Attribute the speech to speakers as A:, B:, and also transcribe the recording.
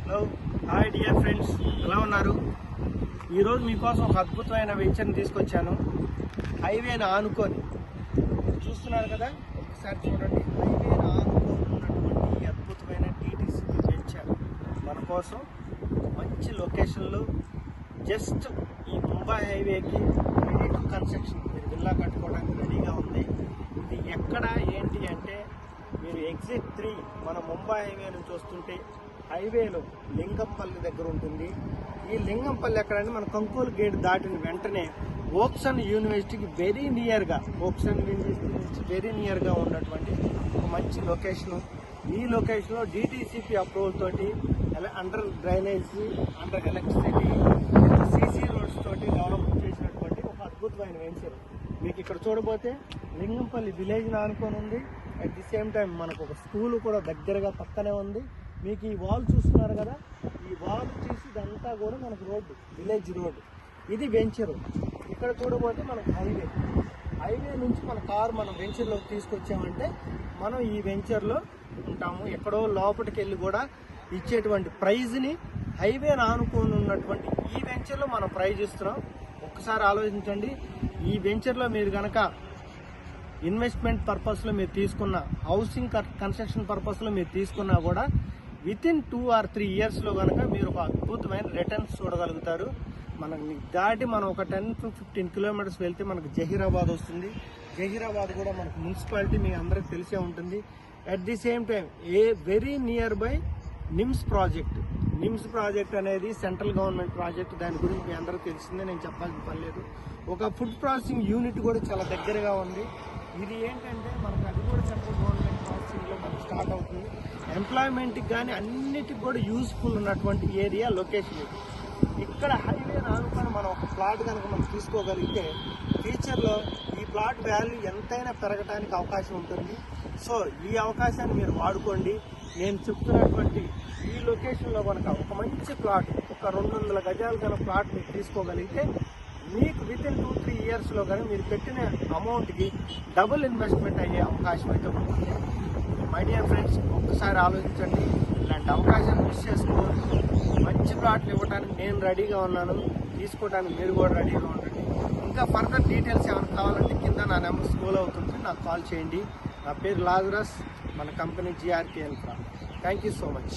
A: Hello hi dear friends, ఎలా ఉన్నారు? ఈరోజు మీకోసం ఒక అద్భుతమైన వెంచర్ని తీసుకొచ్చాను. హైవేని ఆనుకొని చూస్తున్నారు కదా, ఒకసారి చూడండి. హైవేని ఆనుకొని ఉన్నటువంటి ఈ అద్భుతమైన టీటీసీ వెంచర్ మన కోసం మంచి లొకేషన్లో, జస్ట్ ఈ ముంబై హైవేకి రెడీ టు కన్స్ట్రక్షన్, మీరు విల్లా కట్టుకోవడానికి రెడీగా ఉంది. ఇది ఎక్కడ ఏంటి అంటే, మీరు ఎగ్జిట్ 3 మన ముంబై హైవే నుంచి వస్తుంటే హైవేలో లింగంపల్లి దగ్గర ఉంటుంది. ఈ లింగంపల్లి ఎక్కడంటే మన కంకోల్ గేట్ దాటిన వెంటనే ఓక్సన్ యూనివర్సిటీకి వెరీ నియర్గా, ఓక్సన్ యూనివర్సిటీ నుంచి వెరీ నియర్గా ఉన్నటువంటి ఒక మంచి లొకేషను. ఈ లొకేషన్లో డిటిసిపి అప్రూవల్ తోటి under drainage, under electricity, CC roads తోటి డెవలప్ చేసినటువంటి ఒక అద్భుతమైన వెంచర్. మీకు ఇక్కడ చూడబోతే లింగంపల్లి విలేజ్ని ఆనుకొని ఉంది. అట్ ది సేమ్ టైం మనకు ఒక స్కూల్ కూడా దగ్గరగా పక్కనే ఉంది. మీకు ఈ వాల్ చూస్తున్నారు కదా, ఈ వాల్ చూసి ఇదంతా కూడా మనకు రోడ్డు, విలేజ్ రోడ్డు. ఇది వెంచరు. ఇక్కడ చూడబోతే మనకు హైవే నుంచి మన కారు మనం వెంచర్లోకి తీసుకొచ్చామంటే మనం ఈ వెంచర్లో ఉంటాము. ఎక్కడో లోపలికి వెళ్ళి కూడా ఇచ్చేటువంటి ప్రైజ్ని హైవేని ఆనుకొని ఉన్నటువంటి ఈ వెంచర్లో మనం ప్రైజ్ ఇస్తున్నాం. ఒక్కసారి ఆలోచించండి. ఈ వెంచర్లో మీరు కనుక ఇన్వెస్ట్మెంట్ పర్పస్లో మీరు తీసుకున్న, హౌసింగ్ కన్స్ట్రక్షన్ పర్పస్లో మీరు తీసుకున్నా కూడా వితిన్ 2 or 3 ఇయర్స్లో కనుక మీరు ఒక అద్భుతమైన రిటర్న్స్ చూడగలుగుతారు. మనకి దాటి మనం ఒక 10 to 15 కిలోమీటర్స్ వెళ్తే మనకు జహీరాబాద్ వస్తుంది. జహీరాబాద్ కూడా మనకు మున్సిపాలిటీ మీ అందరికి తెలిసే ఉంటుంది. At the same time very near by NIMS project. NIMS project అనేది సెంట్రల్ గవర్నమెంట్ ప్రాజెక్ట్. దాని గురించి మీ అందరికీ తెలిసిందే, నేను చెప్పాల్సిన పని లేదు. ఒక ఫుడ్ ప్రాసెసింగ్ యూనిట్ కూడా చాలా దగ్గరగా ఉంది. ఇది ఏంటంటే మనకు అది కూడా సెంట్రల్ గవర్నమెంట్ ప్రాసెసింగ్లో మనకు స్టార్ట్ అవుతుంది. ఎంప్లాయ్మెంట్కి కానీ అన్నిటికి కూడా యూస్ఫుల్ ఉన్నటువంటి ఏరియా, లొకేషన్ ఇది. ఇక్కడ హైవే ఆనుకొని మనం ఒక ప్లాట్ కనుక మనం తీసుకోగలిగితే ఫ్యూచర్లో ఈ ప్లాట్ వాల్యూ ఎంతైనా పెరగడానికి అవకాశం ఉంటుంది. సో ఈ అవకాశాన్ని మీరు వాడుకోండి. నేను చెప్తున్నటువంటి ఈ లొకేషన్లో కనుక ఒక మంచి ప్లాట్, ఒక 200 గజాలు కనుక ప్లాట్ మీరు తీసుకోగలిగితే మీకు వితిన్ 2-3 ఇయర్స్లో కానీ మీరు పెట్టిన అమౌంట్కి డబుల్ ఇన్వెస్ట్మెంట్ అయ్యే అవకాశం అయితే ఉంటుంది. మై డియర్ ఫ్రెండ్స్, ఒక్కసారి ఆలోచించండి. ఇలాంటి అవకాశాన్ని మిస్ చేసుకోవద్దు. మంచి ప్లాట్లు ఇవ్వడానికి నేను రెడీగా ఉన్నాను, తీసుకోవడానికి మీరు కూడా రెడీగా ఉండండి. ఇంకా ఫర్దర్ డీటెయిల్స్ ఏమైనా కావాలంటే కింద నా నెంబర్ స్క్రోల్ అవుతుంది, నాకు కాల్ చేయండి. నా పేరు లాజరస్, మన company GRK Infra. Thank you so much.